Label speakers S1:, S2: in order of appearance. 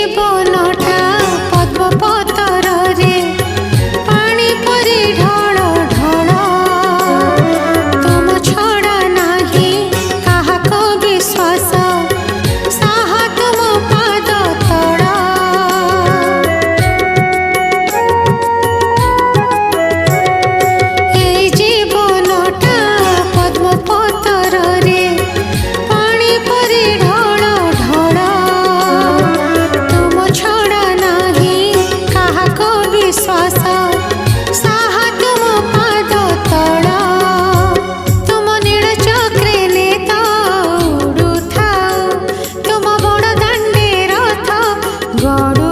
S1: জীবনটা পদ্ম পতরে পানি পরি ঢল ঢল তুম ছড়া নাহি কাহাক বিশ্বাস সাহা তুম পাদ তଳ এই জীবনটা পদ্ম পতরে পানি পরি ঢল ঢল তুম ছড়া নাহি কাহাক বিশ্বাস সাহা তুম পাদ তଳ তুম নীଳ চক্রে নেত উড়ুথাଉ ତୁମ ବଡ଼ ଦାଣ୍ଡେ ରଥ ଗଡ଼ୁ